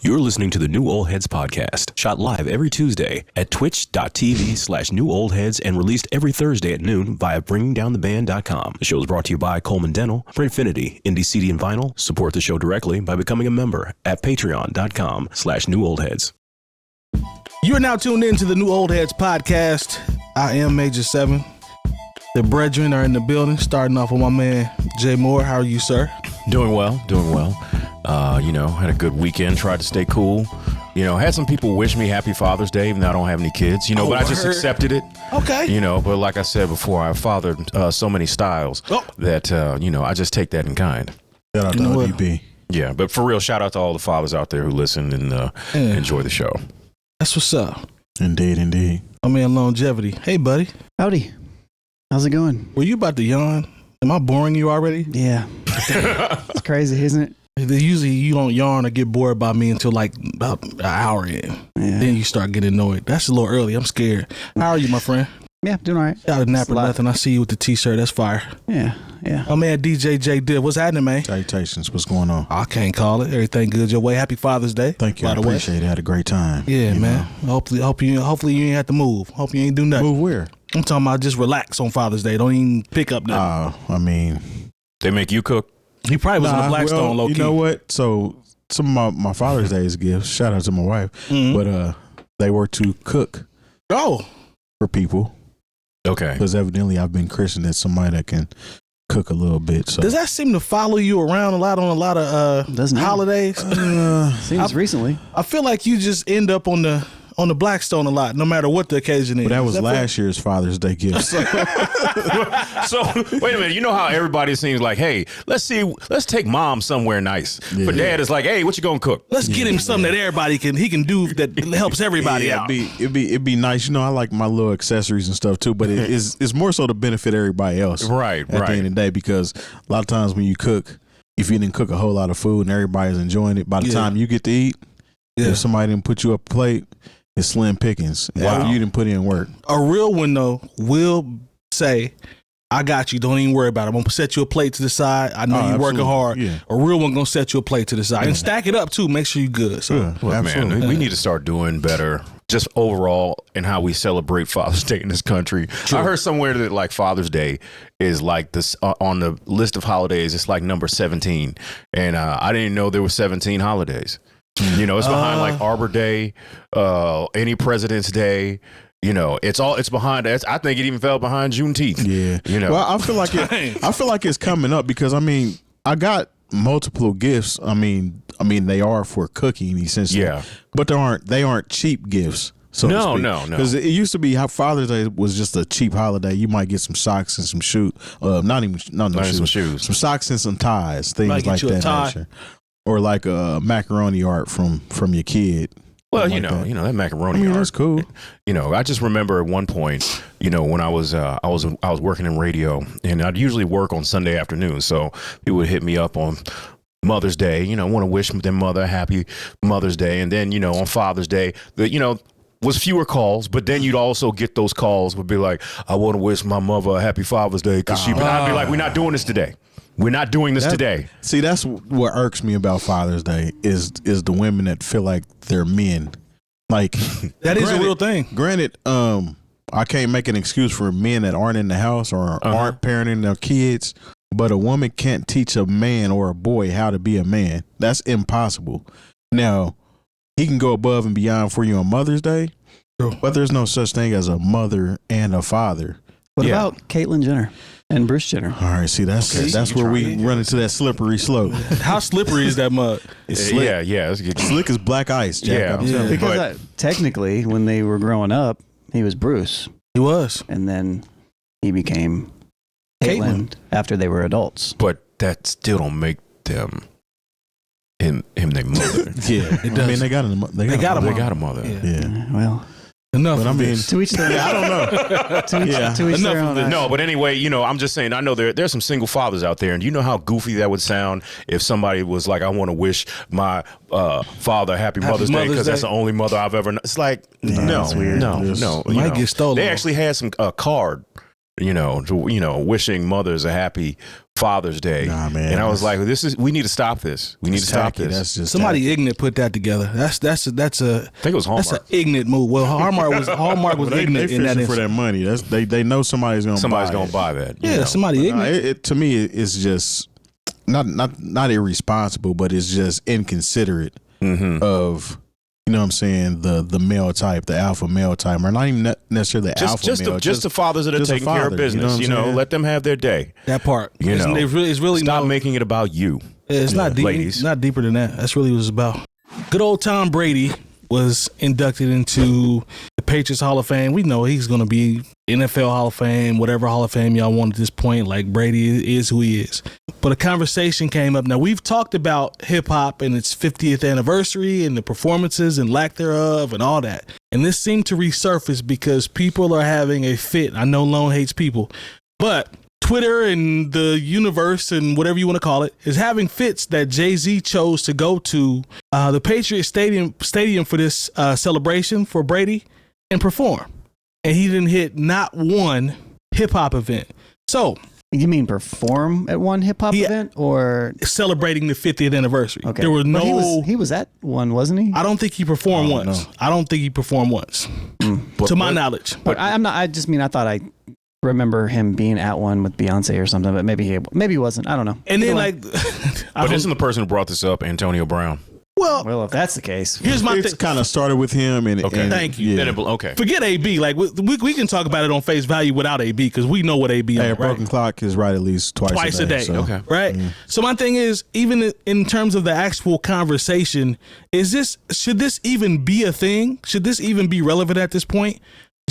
You're listening to the New Old Heads podcast, shot live every Tuesday at twitch.tv/newoldheads and released every Thursday at noon via bringingdowntheband.com. The show is brought to you by Coleman Dental, Printfinity, Indie CD and Vinyl. Support the show directly by becoming a member at patreon.com/newoldheads. You are now tuned in to the New Old Heads podcast. I am Major 7. The brethren are in the building, starting off with my man, Jay Moore. How are you, sir? Doing well. Had a good weekend, tried to stay cool. Had some people wish me happy Father's Day, even though I don't have any kids, but I just accepted it. Okay. But like I said before, I fathered so many styles that, I just take that in kind. Shout out to ODB. Yeah, but for real, shout out to all the fathers out there who listen and enjoy the show. That's what's up. Indeed. My man, Lonegevity. Hey, buddy. Howdy. How's it going? Were you about to yawn? Am I boring you already? Yeah. It's crazy, isn't it? Usually you don't yawn or get bored by me until like about an hour in. Yeah. Then you start getting annoyed. That's a little early. I'm scared. How are you, my friend? Yeah, doing all right. Out of nap or nothing. I see you with the t-shirt. That's fire. Yeah. My man, DJ Jay Diff. What's happening, man? Salutations. What's going on? I can't call it. Everything good your way. Happy Father's Day. Thank you. I appreciate it. Had a great time. Yeah, man. Hopefully you ain't have to move. Hope you ain't do nothing. Move where? I'm talking about just relax on Father's Day. Don't even pick up nothing. They make you cook? He probably was in a Blackstone low key. You know what? So some of my Father's Day's gifts, shout out to my wife, but they were to cook for people. Okay. Because evidently I've been christened as somebody that can cook a little bit. So does that seem to follow you around a lot on a lot of holidays? Seems recently. I feel like you just end up on the Blackstone a lot, no matter what the occasion is. But that was last year's Father's Day gift. So wait a minute. You know how everybody seems like, hey, let's take mom somewhere nice. Yeah. But dad is like, hey, what you gonna cook? Let's get him something that everybody can do that helps everybody out. It'd be nice. I like my little accessories and stuff too, but it's more so to benefit everybody else. Right. At the end of the day, because a lot of times when you cook, if you didn't cook a whole lot of food and everybody's enjoying it, by the time you get to eat, if somebody didn't put you up a plate, it's slim pickings. Wow. After you didn't put in work. A real one though will say, I got you. Don't even worry about it. I'm going to set you a plate to the side. I know you're working hard. Yeah. A real one going to set you a plate to the side. And stack it up too. Make sure you're good. So, man, we need to start doing better just overall in how we celebrate Father's Day in this country. True. I heard somewhere that like Father's Day is like this on the list of holidays. It's like number 17. And I didn't know there were 17 holidays. It's behind like Arbor Day, any President's Day. It's behind that. I think it even fell behind Juneteenth. Yeah. Well, I feel like it's coming up because I got multiple gifts. They are for cooking essentially. Yeah. But they aren't cheap gifts. So no. Because it used to be how Father's Day was just a cheap holiday. You might get some socks and some shoes. Some shoes. Some socks and some ties, things like that. Or like a macaroni art from your kid. Well, that macaroni art. That's cool. I just remember at one point, when I was working in radio, and I'd usually work on Sunday afternoons. So people would hit me up on Mother's Day, want to wish their mother a happy Mother's Day, and then on Father's Day, was fewer calls, but then you'd also get those calls would be like, I want to wish my mother a happy Father's Day because I'd be like, we're not doing this today. We're not doing this today. See, that's what irks me about Father's Day is the women that feel like they're men. Like that is a real thing. Granted, I can't make an excuse for men that aren't in the house or aren't parenting their kids, but a woman can't teach a man or a boy how to be a man. That's impossible. Now, he can go above and beyond for you on Mother's Day, but there's no such thing as a mother and a father. What about Caitlyn Jenner and Bruce Jenner? All right, see, that's where we run into that slippery slope. How slippery is that mud? It's slick. Yeah. Slick as black ice, Jack. Yeah. Because technically, when they were growing up, he was Bruce. He was. And then he became Caitlyn after they were adults. But that still don't make them him their mother. Yeah, it does. They got a mother. Yeah. Well. Enough. But to each their own. I don't know. to each their own. No, but anyway, I'm just saying. I know there's some single fathers out there, and you know how goofy that would sound if somebody was like, "I want to wish my father happy Mother's Day because that's the only mother I've ever known." It's like, no, that's weird. No. Might get stolen. They actually had some card wishing mothers a happy Father's Day. Nah, man, and I was like, we need to stop this. We need to stop this. That's just somebody ignorant put that together. That's a. I think it was Hallmark. That's an ignorant move. Well, Hallmark was they ignorant in that fishing for that money. They know somebody's gonna buy that. Yeah, somebody ignorant. To me, it's just not irresponsible, but it's just inconsiderate of. You know what I'm saying? The male type, the alpha male type, or not even necessarily the alpha male. Just the fathers that are taking care of business. Let them have their day. That part. It's really stop making it about you. It's not deep. Ladies. It's not deeper than that. That's really what it's about. Good old Tom Brady was inducted into the Patriots Hall of Fame. We know he's going to be NFL Hall of Fame, whatever Hall of Fame y'all want at this point. Like, Brady is who he is. But a conversation came up. Now, we've talked about hip hop and its 50th anniversary and the performances and lack thereof and all that. And this seemed to resurface because people are having a fit. I know Lone hates people, but Twitter and the universe and whatever you want to call it is having fits that Jay-Z chose to go to the Patriots Stadium for this celebration for Brady and perform. And he didn't hit not one hip hop event. So, you mean perform at one hip hop event or celebrating the 50th anniversary? Okay. There was no. He was at one, wasn't he? I don't think he performed once. No. I don't think he performed once, to my knowledge. But I'm not. I just mean I thought I remember him being at one with Beyonce or something, but maybe he wasn't. I don't know. And then but isn't the person who brought this up Antonio Brown? Well, if that's the case, here's my thing. Kind of started with him, and thank you. Yeah. Okay, forget AB. Like we can talk about it on face value without AB because we know what AB is. A broken clock is right at least twice a day. So, okay, right. Yeah. So my thing is, even in terms of the actual conversation, should this even be a thing? Should this even be relevant at this point?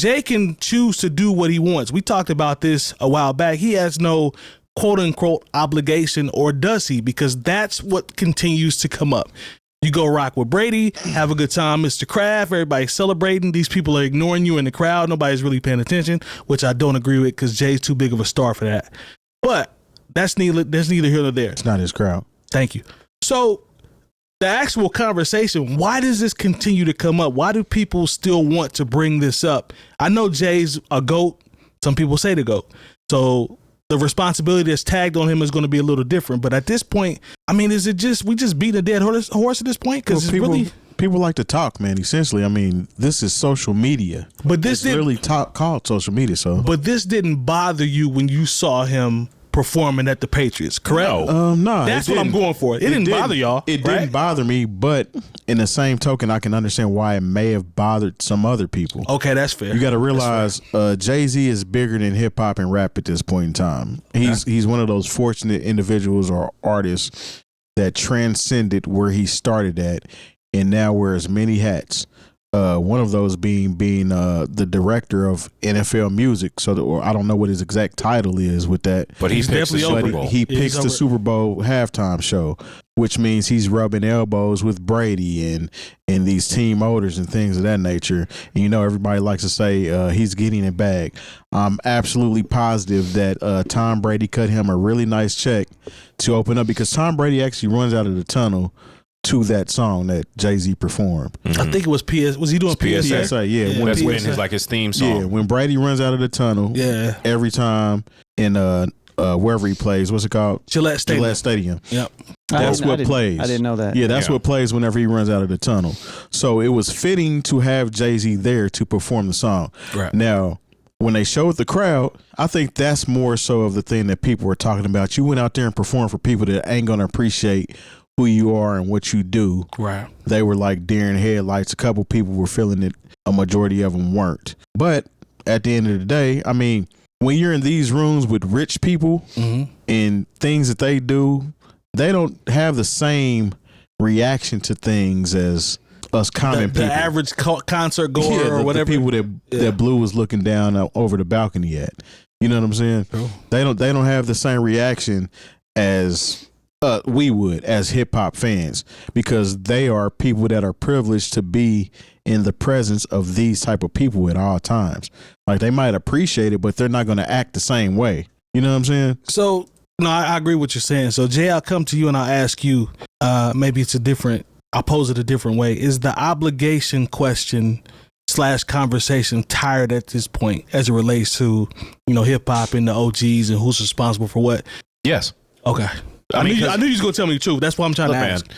Jay can choose to do what he wants. We talked about this a while back. He has no quote unquote obligation, or does he? Because that's what continues to come up. You go rock with Brady, have a good time, Mr. Kraft. Everybody's celebrating. These people are ignoring you in the crowd. Nobody's really paying attention, which I don't agree with because Jay's too big of a star for that. But that's neither here nor there. It's not his crowd. Thank you. So the actual conversation, why does this continue to come up? Why do people still want to bring this up? I know Jay's a GOAT. Some people say the GOAT. So the responsibility that's tagged on him is going to be a little different. But at this point, I mean, is it just we just beat a dead horse at this point? Because people like to talk, man. Essentially, I mean, this is social media. But this is really called social media. So, but this didn't bother you when you saw him performing at the Patriots, correct? No, that's what I'm going for. It didn't bother y'all. It didn't bother me, but in the same token, I can understand why it may have bothered some other people. Okay, that's fair. You got to realize Jay-Z is bigger than hip hop and rap at this point in time. He's one of those fortunate individuals or artists that transcended where he started at and now wears many hats. One of those being the director of NFL music. So I don't know what his exact title is with that. But he's definitely Super Bowl. He picks the Super Bowl halftime show, which means he's rubbing elbows with Brady and these team owners and things of that nature. And everybody likes to say he's getting it back. I'm absolutely positive that Tom Brady cut him a really nice check to open up because Tom Brady actually runs out of the tunnel to that song that Jay-Z performed. I think it was PS. Was he doing PSA? Yeah. That's been his theme song. Yeah, when Brady runs out of the tunnel, every time in wherever he plays, what's it called? Gillette Stadium. Yep. That's what plays. I didn't know that. Yeah, that's what plays whenever he runs out of the tunnel. So it was fitting to have Jay-Z there to perform the song. Right. Now, when they showed the crowd, I think that's more so of the thing that people were talking about. You went out there and performed for people that ain't going to appreciate who you are and what you do. Right. They were like deer in headlights. A couple people were feeling it. A majority of them weren't. But at the end of the day, I mean, when you're in these rooms with rich people and things that they do, they don't have the same reaction to things as us common people. The average concert goer or whatever. The people that Blue was looking down over the balcony at. You know what I'm saying? Cool. They don't have the same reaction as we would as hip hop fans because they are people that are privileged to be in the presence of these type of people at all times. Like they might appreciate it, but they're not going to act the same way. You know what I'm saying? So no, I agree with what you're saying. So Jay, I'll come to you and I'll ask you, maybe I'll pose it a different way. Is the obligation question / conversation tired at this point as it relates to, hip hop and the OGs and who's responsible for what? Yes. Okay. I knew you was going to tell me the truth. That's why I'm trying to ask. Man,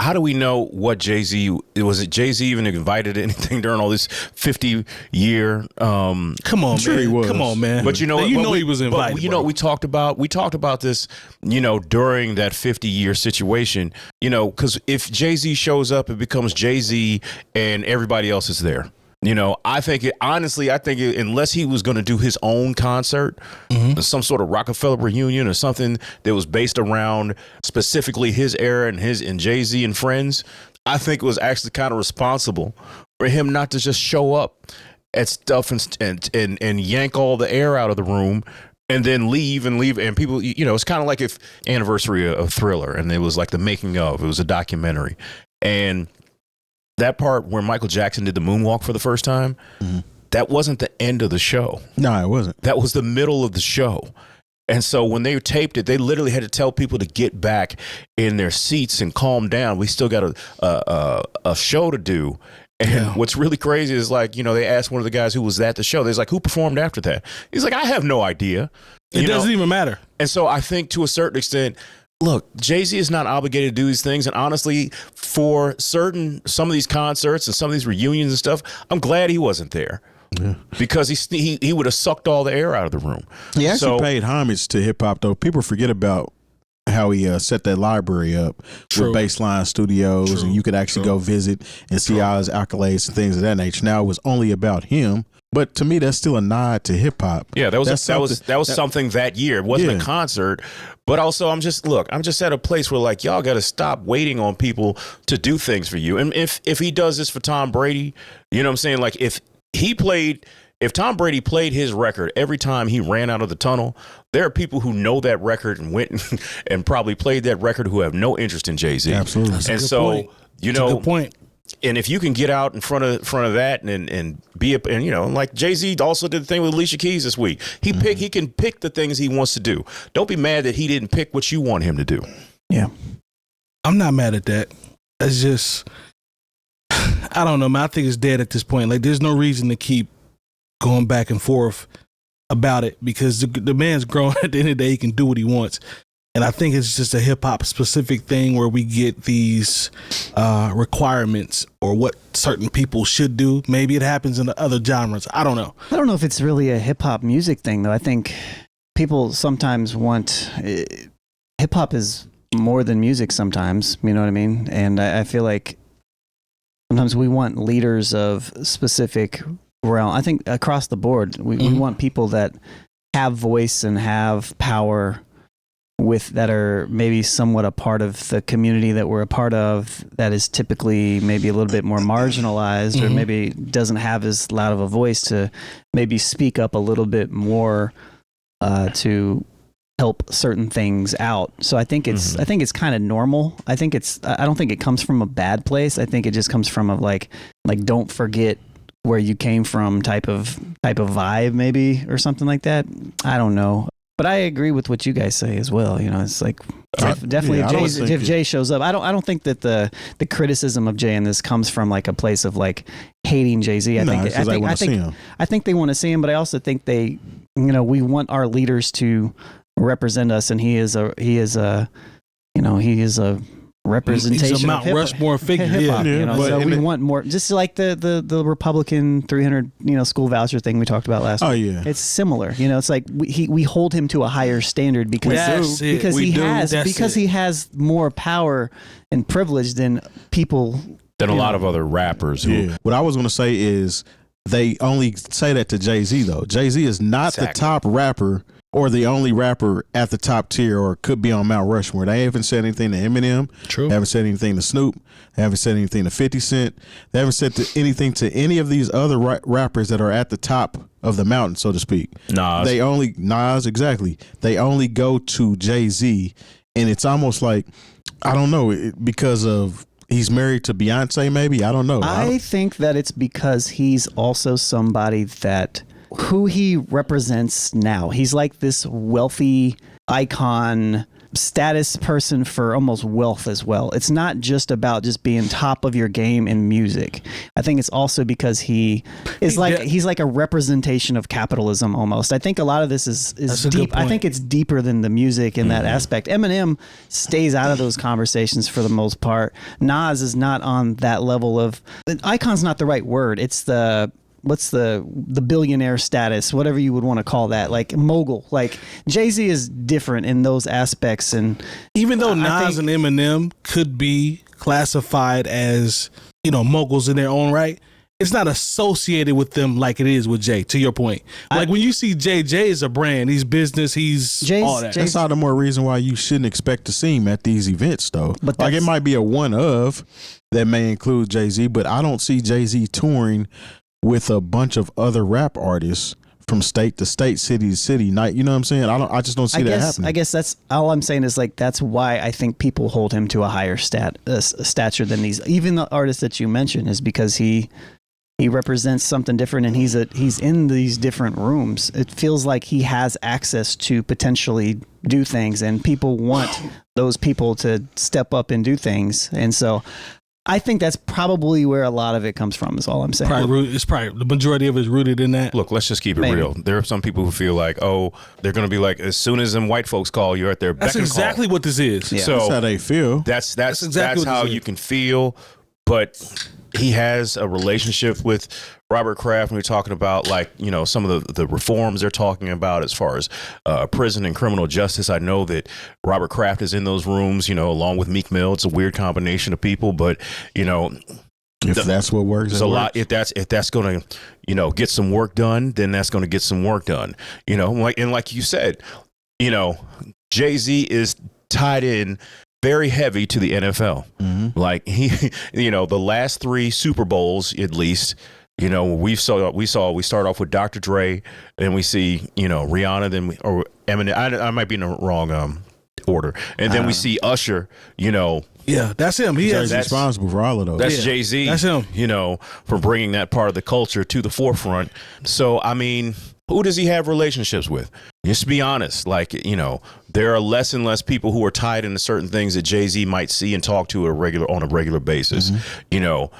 how do we know what Jay-Z, was it Jay-Z even invited to anything during all this 50-year? Come on, sure man. He was. Come on, man. But he was invited. But, bro. we talked about this, during that 50-year situation, because if Jay-Z shows up, it becomes Jay-Z and everybody else is there. I think unless he was going to do his own concert, some sort of Rockefeller reunion or something that was based around specifically his era and Jay-Z and friends, I think it was actually kind of responsible for him not to just show up at stuff and yank all the air out of the room and then leave and people, it's kind of like if anniversary of Thriller and it was like the making of, it was a documentary, and that part where Michael Jackson did the moonwalk for the first time, that wasn't the end of the show. No, it wasn't. That was the middle of the show. And so when they taped it, they literally had to tell people to get back in their seats and calm down. We still got a show to do. And what's really crazy is they asked one of the guys who was at the show, they're like, who performed after that? He's like, I have no idea. It doesn't even matter. And so I think to a certain extent, look, Jay-Z is not obligated to do these things. And honestly, for some of these concerts and some of these reunions and stuff, I'm glad he wasn't there. Yeah. Because he would have sucked all the air out of the room. He actually paid homage to hip hop, though. People forget about how he set that library up with Baseline Studios, and you could actually go visit and see all his accolades and things of that nature. Now it was only about him. But to me, that's still a nod to hip hop. Yeah, that was something that year. It wasn't a concert, but also I'm just at a place where y'all got to stop waiting on people to do things for you. And if he does this for Tom Brady, you know what I'm saying? Like if Tom Brady played his record every time he ran out of the tunnel, there are people who know that record and went and probably played that record who have no interest in Jay-Z. Absolutely, and so point. That's a good point. And if you can get out in front of that and be up and like Jay-Z also did the thing with Alicia Keys this week. He can pick the things he wants to do. Don't be mad that he didn't pick what you want him to do. Yeah. I'm not mad at that. It's just I don't know, man. I think it's dead at this point. There's no reason to keep going back and forth about it because the man's grown. At the end of the day, he can do what he wants. And I think it's just a hip hop specific thing where we get these requirements or what certain people should do. Maybe it happens in the other genres. I don't know. I don't know if it's really a hip hop music thing, though. I think people sometimes want hip hop is more than music sometimes. You know what I mean? And I feel like sometimes we want leaders of specific realm. I think across the board, we want people that have voice and have power that are maybe somewhat a part of the community that we're a part of that is typically maybe a little bit more marginalized or maybe doesn't have as loud of a voice to maybe speak up a little bit more to help certain things out. So I think it's kind of normal. I don't think it comes from a bad place. I think it just comes from a like don't forget where you came from type of vibe maybe or something like that. I don't know. But I agree with what you guys say as well. It's like definitely if Jay shows up, I don't think that the criticism of Jay in this comes from like a place of like hating Jay-Z. I think they want to see him, but I also think we want our leaders to represent us, and he is a representation. He's a Mount Rushmore figure. So we want more, just like the Republican 300 school voucher thing we talked about last week. Oh yeah, it's similar. It's like we hold him to a higher standard because he has more power and privilege than people than a lot of other rappers. What I was going to say is they only say that to Jay-Z though. Jay-Z is not the top rapper or the only rapper at the top tier or could be on Mount Rushmore. They haven't said anything to Eminem. True. They haven't said anything to Snoop. They haven't said anything to 50 Cent. They haven't said anything to any of these other rappers that are at the top of the mountain, so to speak. Nas, exactly. They only go to Jay-Z, and it's almost like, I don't know, because of he's married to Beyonce maybe? I don't know. I think that it's because he's also somebody that who he represents now. He's like this wealthy icon status person for almost wealth as well. It's not just about just being top of your game in music. I think it's also because he's like a representation of capitalism almost. I think a lot of this is deep. I think it's deeper than the music in that aspect. Eminem stays out of those conversations for the most part. Nas is not on that level of, icon's not the right word. It's what's the billionaire status, whatever you would want to call that, like mogul. Like Jay-Z is different in those aspects. And even though Nas and Eminem could be classified as, moguls in their own right, it's not associated with them like it is with Jay, to your point. Like when you see Jay is a brand, he's business, he's all that. That's all the more reason why you shouldn't expect to see him at these events, though. But like it might be a one of that may include Jay-Z, but I don't see Jay-Z touring with a bunch of other rap artists from state to state, city to city, night. You know what I'm saying? I just don't see that happening. I guess that's all I'm saying is like that's why I think people hold him to a higher stature than these. Even the artists that you mentioned is because he represents something different, and he's in these different rooms. It feels like he has access to potentially do things, and people want those people to step up and do things. And so I think that's probably where a lot of it comes from, is all I'm saying. It's probably the majority of it is rooted in that. Look, let's just keep it real. There are some people who feel like, they're going to be like, as soon as them white folks call, you're at their beck and call. That's exactly what this is. Yeah. So that's how they feel. That's exactly how you can feel. But he has a relationship with Robert Kraft, and we're talking about like, some of the reforms they're talking about as far as prison and criminal justice. I know that Robert Kraft is in those rooms, along with Meek Mill. It's a weird combination of people, but if that's what works, there's a lot. If that's going to, get some work done, then that's going to get some work done. Like you said, Jay-Z is tied in very heavy to the NFL. Mm-hmm. Like he, the last 3 Super Bowls, at least, we start off with Dr. Dre, then we see, Rihanna, then or Eminem. I might be in the wrong order. And then we see Usher, Yeah, that's him. He's responsible for all of those. That's Jay-Z. That's him. For bringing that part of the culture to the forefront. So, I mean, who does he have relationships with? Just be honest. Like, there are less and less people who are tied into certain things that Jay-Z might see and talk to on a regular basis. Mm-hmm.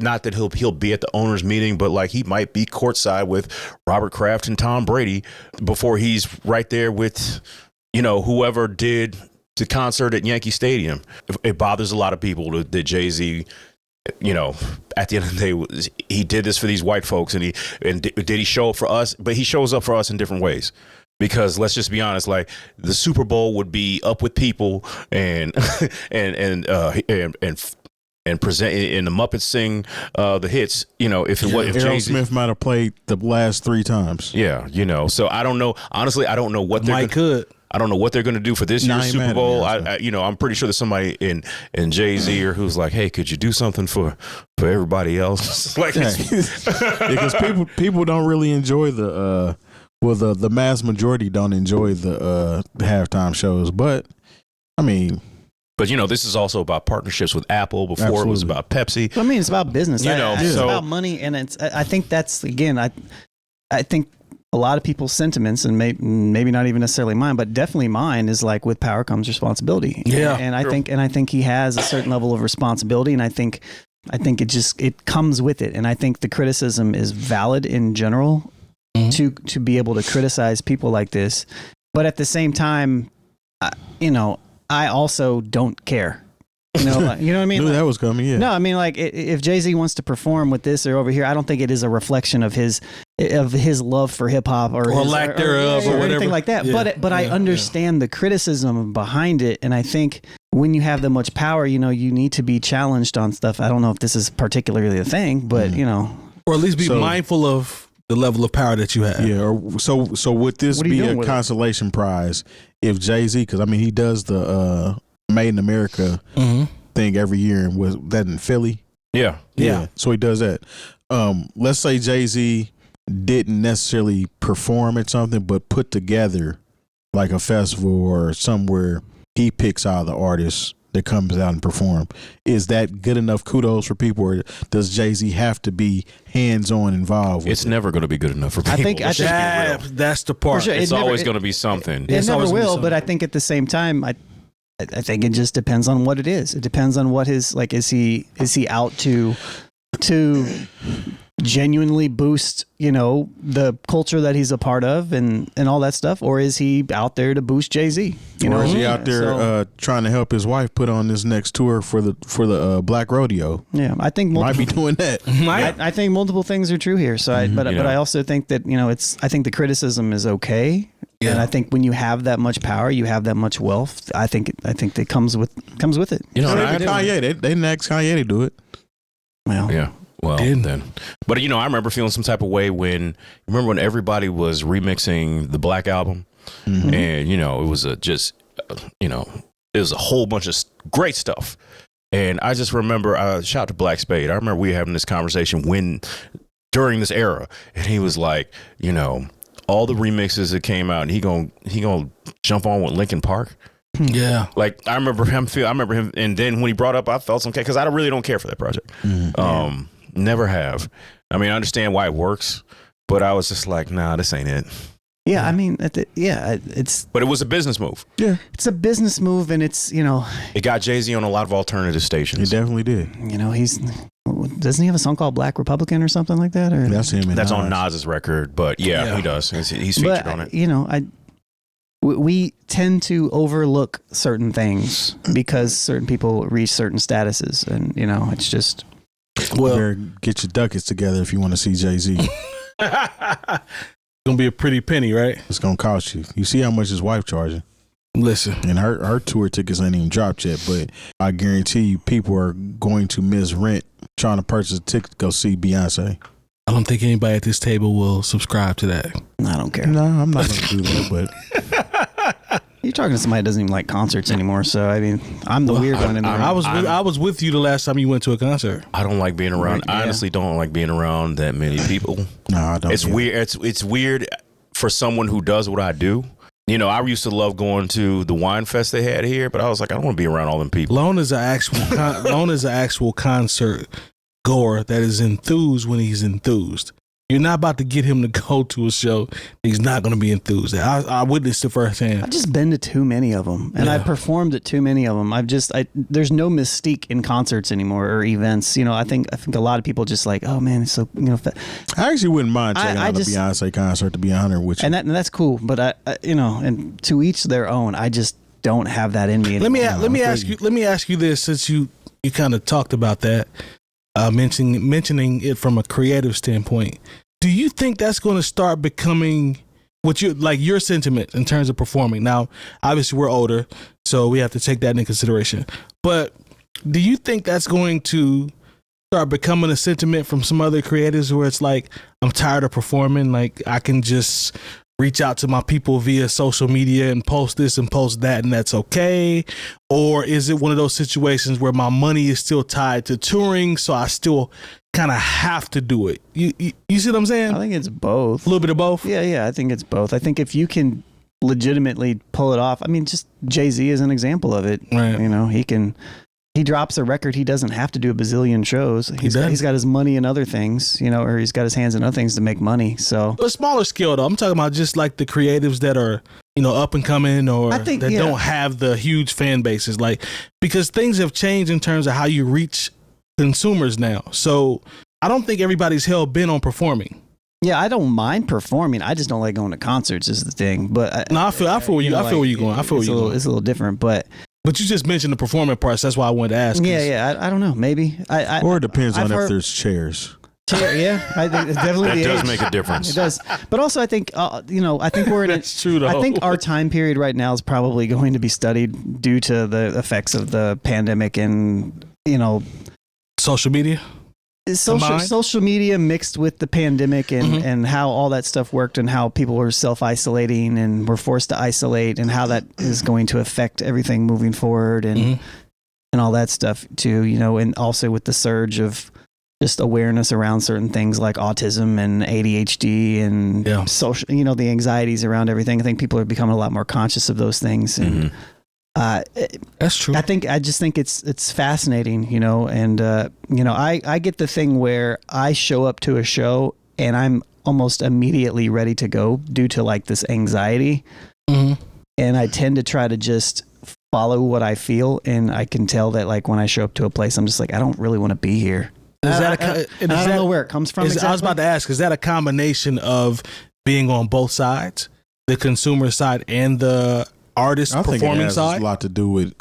Not that he'll be at the owners' meeting, but like he might be courtside with Robert Kraft and Tom Brady before he's right there with, whoever did the concert at Yankee Stadium. It bothers a lot of people that Jay-Z, at the end of the day, he did this for these white folks, and did he show up for us? But he shows up for us in different ways. Because let's just be honest, like the Super Bowl would be up with people and present, and the Muppets sing the hits. If it was Aerosmith might have played the last 3 times. Yeah, So I don't know. Honestly, I don't know what I don't know what they're going to do for this year's Super Bowl. I'm pretty sure there's somebody in Jay-Z or who's like, hey, could you do something for everybody else? Like, because people don't really enjoy the mass majority don't enjoy the halftime shows, but I mean. But this is also about partnerships with Apple. Before Absolutely. It was about Pepsi. I mean, it's about business. It's so, about money, and I think that's again. I think a lot of people's sentiments, and maybe not even necessarily mine, but definitely mine, is like with power comes responsibility. Yeah, and I think he has a certain level of responsibility, and I think it comes with it, and I think the criticism is valid in general. Mm-hmm. To be able to criticize people like this, but at the same time, I also don't care. You know what I mean? Knew that was coming. Yeah. No, I mean, like if Jay-Z wants to perform with this or over here, I don't think it is a reflection of his love for hip hop or lack thereof or whatever, anything like that. Yeah. But I understand the criticism behind it, and I think when you have that much power, you need to be challenged on stuff. I don't know if this is particularly a thing, but or at least be mindful of the level of power that you have. Yeah. Or so would this be a consolation prize if Jay-Z, because I mean he does the Made in America thing every year, and was that in Philly? Yeah. So he does that. Let's say Jay-Z didn't necessarily perform at something, but put together like a festival or somewhere he picks out the artists that comes out and perform. Is that good enough kudos for people, or does Jay-Z have to be hands-on involved with It's never going to be good enough for people. I think that's the part. Sure, it's always going to be something. It never will, but I think at the same time, I think it just depends on what it is. It depends on what his like. Is he out to genuinely boost, the culture that he's a part of and all that stuff, or is he out there to boost Jay-Z? Or is he out there trying to help his wife put on this next tour for the Black Rodeo? Yeah, I think might be doing that. I think multiple things are true here. So, but I also think that I think the criticism is okay. Yeah. And I think when you have that much power, you have that much wealth. I think that comes with it. Kanye, they didn't ask Kanye to do it. Well, yeah. Well, then, but I remember feeling some type of way when everybody was remixing the Black album, and it was it was a whole bunch of great stuff, and I just remember shout out to Black Spade. I remember we were having this conversation during this era, and he was like, all the remixes that came out, and he gonna jump on with Linkin Park. Yeah, like I remember him, and then when he brought up, I felt some because I really don't care for that project. Never have. I mean, I understand why it works, but I was just like, nah, this ain't it. Yeah, I mean, it's. But it was a business move. Yeah, it's a business move, and it's It got Jay-Z on a lot of alternative stations. It definitely did. Doesn't he have a song called Black Republican or something like that? Or that's him. That's on Nas's record, but yeah, he does. He's featured on it. We tend to overlook certain things because certain people reach certain statuses, and it's just. Well, get your ducats together if you want to see Jay-Z. It's gonna be a pretty penny, right? It's gonna cost you. You see how much his wife charging. Listen, and her tour tickets ain't even dropped yet, but I guarantee you people are going to miss rent trying to purchase a ticket to go see Beyonce. I don't think anybody at this table will subscribe to that. I don't care. No, I'm not gonna do that, but you're talking to somebody that doesn't even like concerts anymore. So I mean, I'm the weird one in there. I was with you the last time you went to a concert. I don't like being around. I honestly don't like being around that many people. No, I don't. It's weird. It's weird for someone who does what I do. I used to love going to the wine fest they had here, but I was like, I don't want to be around all them people. Lone is an actual concert goer that is enthused when he's enthused. You're not about to get him to go to a show he's not going to be enthused at. I witnessed it firsthand. I've just been to too many of them, and I performed at too many of them. There's no mystique in concerts anymore or events. I think a lot of people just like, oh man, it's so I actually wouldn't mind checking out a Beyonce concert, to be honest with you, and that's cool. But and to each their own. I just don't have that in me anymore. Let me ask you this, since you kind of talked about that. Mentioning it from a creative standpoint, do you think that's going to start becoming your sentiment in terms of performing? Now, obviously we're older, so we have to take that into consideration. But do you think that's going to start becoming a sentiment from some other creatives where it's like, I'm tired of performing, like I can just reach out to my people via social media and post this and post that, and that's okay? Or is it one of those situations where my money is still tied to touring, so I still kind of have to do it? You see what I'm saying? I think it's both. A little bit of both? Yeah, I think it's both. I think if you can legitimately pull it off, I mean, just Jay-Z is an example of it. Right. He drops a record, he doesn't have to do a bazillion shows. He's got his money in other things, or he's got his hands in other things to make money. So a smaller scale though. I'm talking about just like the creatives that are, up and coming, or don't have the huge fan bases, because things have changed in terms of how you reach consumers now. So I don't think everybody's hell bent on performing. Yeah, I don't mind performing. I just don't like going to concerts is the thing. But I feel where you're going. It's a little different, but you just mentioned the performing parts. That's why I wanted to ask. Yeah. I don't know. Maybe. Or it depends on if there's chairs. Yeah, I think it's definitely that does make a difference. It does. But also, I think I think we're in That's true, though. I think our time period right now is probably going to be studied due to the effects of the pandemic and social media. Social media mixed with the pandemic and how all that stuff worked and how people were self-isolating and were forced to isolate and how that is going to affect everything moving forward and all that stuff too, and also with the surge of just awareness around certain things like autism and ADHD and social, the anxieties around everything. I think people are becoming a lot more conscious of those things. And that's true. I just think it's fascinating, and I get the thing where I show up to a show and I'm almost immediately ready to go due to like this anxiety, and I tend to try to just follow what I feel, and I can tell that like when I show up to a place, I'm just like, I don't really want to be here. I don't know where it comes from. I was about to ask, is that a combination of being on both sides, the consumer side and the artist performing side? I think it has a lot to do with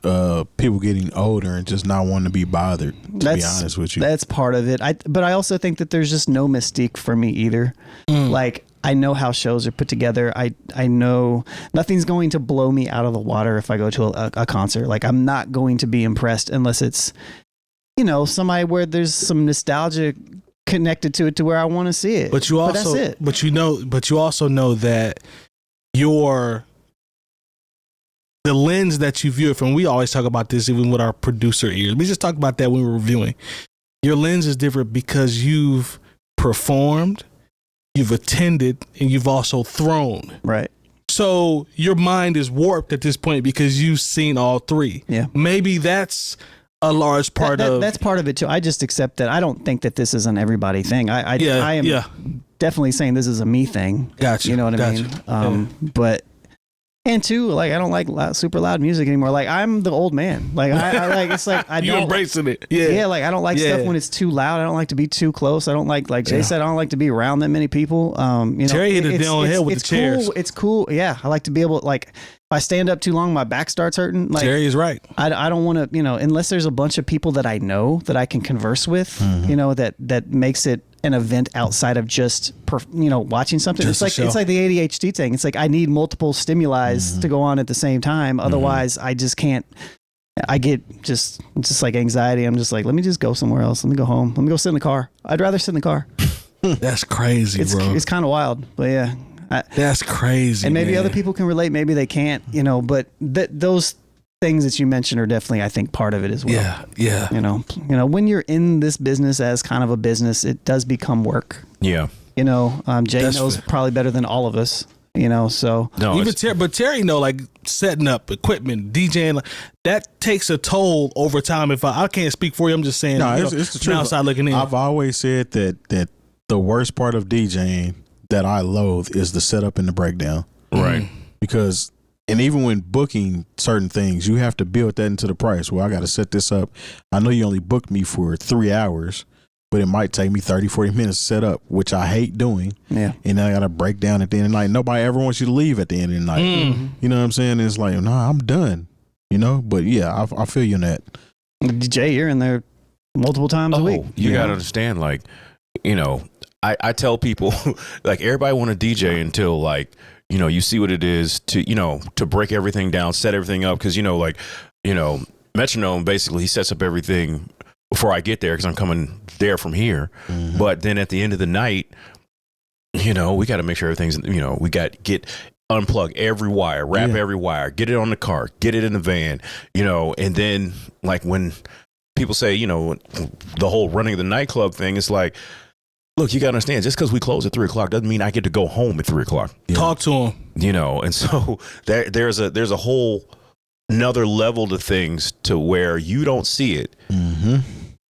people getting older and just not wanting to be bothered, to be honest with you. That's part of it. But I also think that there's just no mystique for me either. Like, I know how shows are put together. I know nothing's going to blow me out of the water if I go to a concert. Like, I'm not going to be impressed unless it's, you know, somebody where there's some nostalgia connected to it to where I want to see it. But you also, that's it. But you also know that the lens that you view it from, we always talk about this even with our producer ears. We just talked about that when we were reviewing. Your lens is different because you've performed, you've attended, and you've also thrown. Right. So your mind is warped at this point because you've seen all three. Yeah. Maybe that's a large part that's part of it too. I just accept that. I don't think that this is an everybody thing. I am definitely saying this is a me thing. Gotcha. You know what I mean? But and two, like I don't like super loud music anymore. Like I'm the old man. Like I like it's like I you don't embracing it. Yeah. Yeah, like I don't like stuff when it's too loud. I don't like to be too close. I don't like Jay said, I don't like to be around that many people. You know, Terry hit it on the head with the chairs. Cool. It's cool. Yeah, I like to be able like if I stand up too long, my back starts hurting. Like Terry is right. I don't want to, you know, unless there's a bunch of people that I know that I can converse with, you know, that makes it an event outside of just watching something. It's like the ADHD thing. It's like I need multiple stimuli to go on at the same time. Otherwise, I just can't. I get just like anxiety. I'm just like, let me just go somewhere else. Let me go home. Let me go sit in the car. I'd rather sit in the car. That's crazy, bro. It's kind of wild, but yeah. That's crazy. And maybe man. other people can relate. Maybe they can't. You know, but those things that you mentioned are definitely, I think, part of it as well. Yeah. You know, when you're in this business as kind of a business, it does become work. Yeah. You know, Jay knows probably better than all of us. You know, so no, even Terry know, like setting up equipment, DJing, like, that takes a toll over time. If I can't speak for you, I'm just saying. No, it's the truth. Outside looking in. I've always said that the worst part of DJing that I loathe is the setup and the breakdown. Right. Because. And even when booking certain things, you have to build that into the price. Well, I got to set this up. I know you only booked me for 3 hours, but it might take me 30, 40 minutes to set up, which I hate doing. Yeah. And then I got to break down at the end of the night. Nobody ever wants you to leave at the end of the night. You know what I'm saying? It's like, nah, I'm done. You know? But yeah, I feel you in that. Jay, you're in there multiple times a week. You got to understand, like, you know, I tell people, like, everybody want to DJ until, like, you know, you see what it is to, you know, to break everything down, set everything up. Cause, you know, like, you know, Metronome, basically he sets up everything before I get there because I'm coming there from here. But then at the end of the night, you know, we got to make sure everything's, you know, we got to unplug every wire, wrap every wire, get it on the car, get it in the van, you know, and then like when people say, you know, the whole running the nightclub thing, it's like, look, you got to understand, just because we close at 3:00 doesn't mean I get to go home at 3:00. Talk to him. You know, and so there's a whole another level to things to where you don't see it.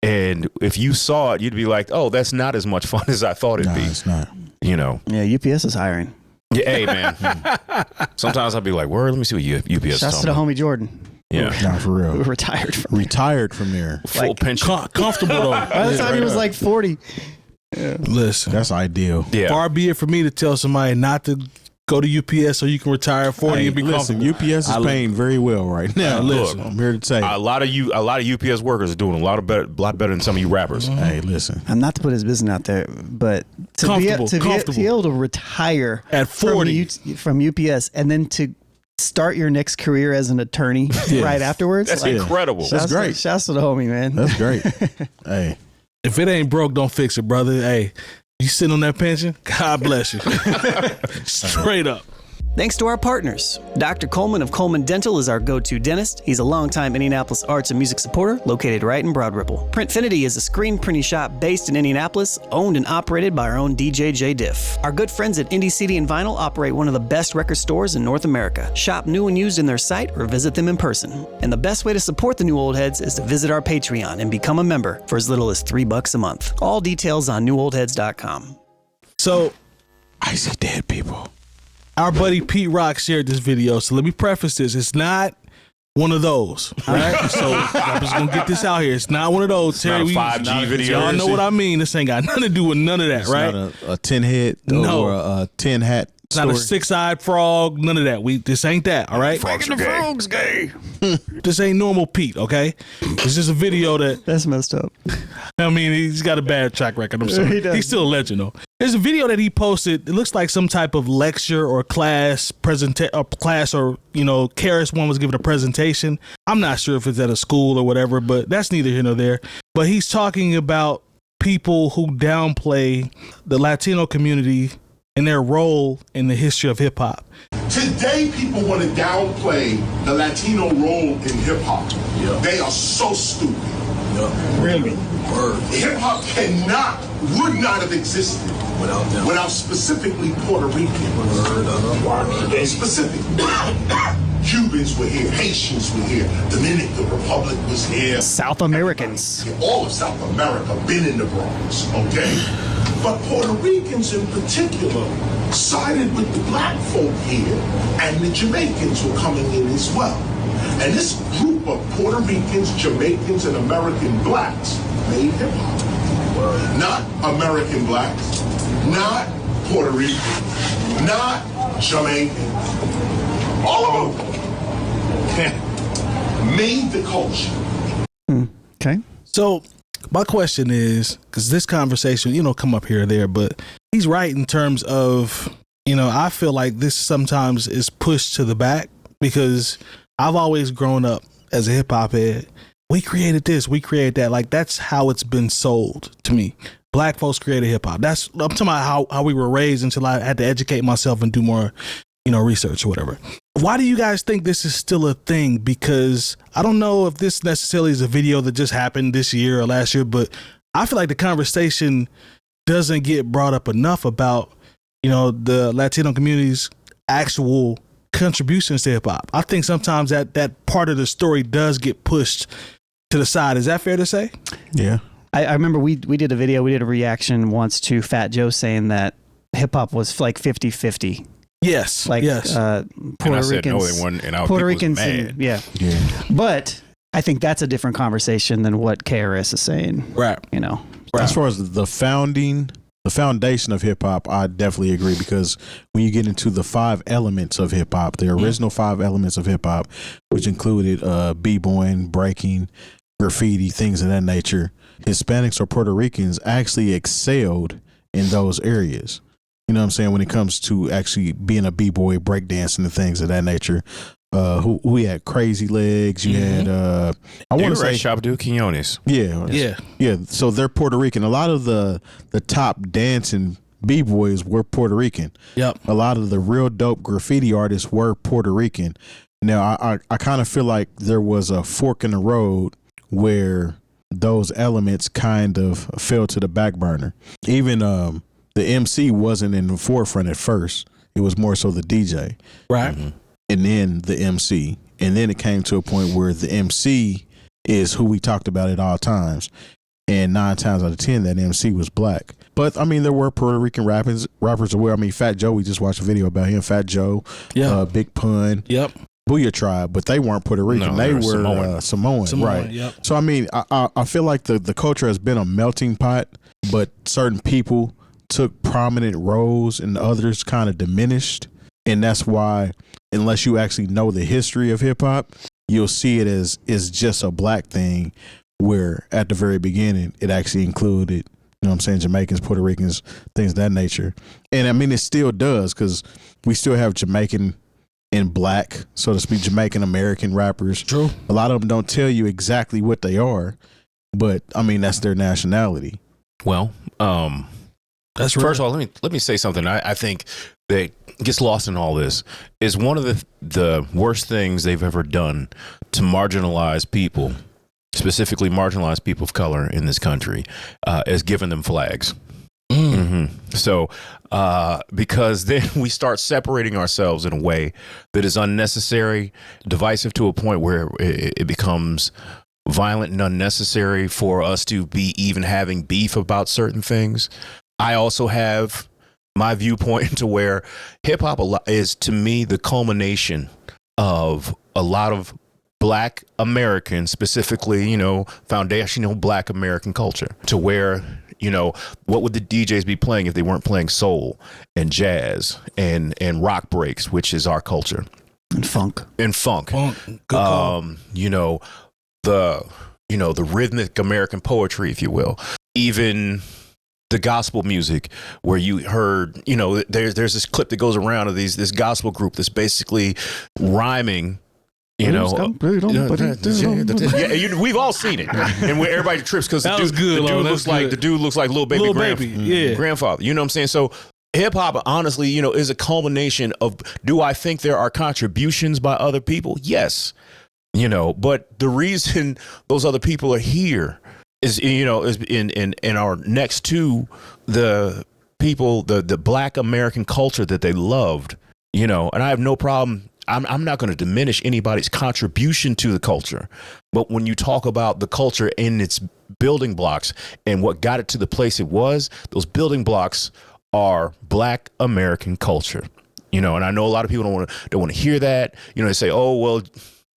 And if you saw it, you'd be like, oh, that's not as much fun as I thought it'd be. It's not. You know. Yeah, UPS is hiring. Yeah, hey, man. Sometimes I'd be like, where? Let me see what UPS is. Shouts to the homie Jordan. Yeah. Not for real. Who retired from there. Full pension. Comfortable, though. By the time he was like 40. Yeah. Listen, that's ideal. Yeah. Far be it for me to tell somebody not to go to UPS so you can retire at 40 and be comfortable. UPS is paying very well right now. Look, I'm here to tell you, a lot of UPS workers are doing a lot better than some of you rappers. Hey, listen, I'm not to put his business out there, but to be able to retire at 40 from UPS and then to start your next career as an attorney right afterwards, that's incredible. That's great. Shouts to the homie, man. That's great. Hey. If it ain't broke, don't fix it, brother. Hey, you sitting on that pension? God bless you. Straight up. Thanks to our partners. Dr. Coleman of Coleman Dental is our go-to dentist. He's a longtime Indianapolis arts and music supporter located right in Broad Ripple. Printfinity is a screen printing shop based in Indianapolis, owned and operated by our own DJ Jay Diff. Our good friends at Indie CD and Vinyl operate one of the best record stores in North America. Shop new and used in their site or visit them in person. And the best way to support the New Old Heads is to visit our Patreon and become a member for as little as $3 a month. All details on newoldheads.com. So, I see dead people. Our buddy Pete Rock shared this video, so let me preface this. It's not one of those. All right, so I'm just gonna get this out here. It's not one of those. It's Terry, not a 5G video. Y'all know what I mean. This ain't got nothing to do with none of that, It's right? not a 10 head or a 10 hat. It's not a story. 6-eyed frog. None of that. This ain't that. All right. Frog's gay. This ain't normal Pete. Okay. It's just a video that. That's messed up. I mean, he's got a bad track record. I'm sorry. He does. He's still a legend, though. There's a video that he posted. It looks like some type of lecture or class or KRS One was giving a presentation. I'm not sure if it's at a school or whatever, but that's neither here nor there. But he's talking about people who downplay the Latino community and their role in the history of hip hop. Today, people want to downplay the Latino role in hip hop. Yeah. They are so stupid. Yeah. Really. Word. Hip hop would not have existed Without them. without specifically Puerto Rican. Word. Specific. Cubans were here, Haitians were here, Dominican Republic was here. South Americans. All of South America been in the Bronx, okay? But Puerto Ricans in particular sided with the black folk here, and the Jamaicans were coming in as well. And this group of Puerto Ricans, Jamaicans, and American blacks made hip hop. Not American blacks, not Puerto Rican, not Jamaican. All of them made the culture. Okay. So my question is, because this conversation, come up here or there, but he's right in terms of, I feel like this sometimes is pushed to the back because I've always grown up as a hip hop head. We created this, we created that. Like, that's how it's been sold to me. Black folks created hip hop. I'm talking about how we were raised until I had to educate myself and do more, research or whatever. Why do you guys think this is still a thing? Because I don't know if this necessarily is a video that just happened this year or last year, but I feel like the conversation doesn't get brought up enough about, the Latino community's actual contributions to hip hop. I think sometimes that part of the story does get pushed to the side. Is that fair to say? Yeah. I remember we did a video, we did a reaction once to Fat Joe saying that hip hop was like 50-50. Yes. Like, yes. Puerto And I said, Ricans. no, they weren't, and I Puerto was Ricans. mad. Yeah. But I think that's a different conversation than what KRS is saying. Right. As far as the foundation of hip hop, I definitely agree, because when you get into the 5 elements of hip hop, the original 5 elements of hip hop, which included b-boying, breaking, graffiti, things of that nature, Hispanics or Puerto Ricans actually excelled in those areas. You know what I'm saying? When it comes to actually being a b-boy, breakdancing and things of that nature. Who had Crazy Legs? You had I want to say Shabdoo Quinones. Yeah. So they're Puerto Rican. A lot of the top dancing b-boys were Puerto Rican. Yep. A lot of the real dope graffiti artists were Puerto Rican. Now I kind of feel like there was a fork in the road where those elements kind of fell to the back burner. Even the MC wasn't in the forefront at first. It was more so the DJ. Right. Mm-hmm. And then the MC. And then it came to a point where the MC is who we talked about at all times. And 9 times out of 10, that MC was black. But, I mean, there were Puerto Rican rappers as well. I mean, Fat Joe, we just watched a video about him. Fat Joe, Big Pun, Yep. Booyah Tribe, but they weren't Puerto Rican. No, they were Samoan. Samoan, right? Yep. So, I mean, I feel like the culture has been a melting pot, but certain people took prominent roles and others kind of diminished. And that's why, unless you actually know the history of hip hop, you'll see it as just a black thing, where at the very beginning, it actually included, you know what I'm saying, Jamaicans, Puerto Ricans, things of that nature. And I mean, it still does, because we still have Jamaican and black, so to speak, Jamaican American rappers. True. A lot of them don't tell you exactly what they are, but I mean, that's their nationality. Well, That's real. first of all, let me say something. I think that gets lost in all this is one of the worst things they've ever done to marginalize people, specifically marginalized people of color in this country, is giving them flags. Mm-hmm. So, because then we start separating ourselves in a way that is unnecessary, divisive to a point where it becomes violent and unnecessary for us to be even having beef about certain things. I also have my viewpoint to where hip hop is, to me, the culmination of a lot of Black American, specifically, foundational Black American culture, to where, what would the DJs be playing if they weren't playing soul and jazz and rock breaks, which is our culture. And funk. Good call. The rhythmic American poetry, if you will, even the gospel music, where you heard, there's this clip that goes around of this gospel group that's basically rhyming. We've all seen it, and where everybody trips because the dude looks like little baby grandfather. You know what I'm saying? So hip hop, honestly, is a culmination of. Do I think there are contributions by other people? Yes, but the reason those other people are here is in our next to the people, the Black American culture that they loved. And I have no problem. I'm not going to diminish anybody's contribution to the culture. But when you talk about the culture in its building blocks and what got it to the place it was, those building blocks are Black American culture. And I know a lot of people don't want to hear that. They say, oh, well,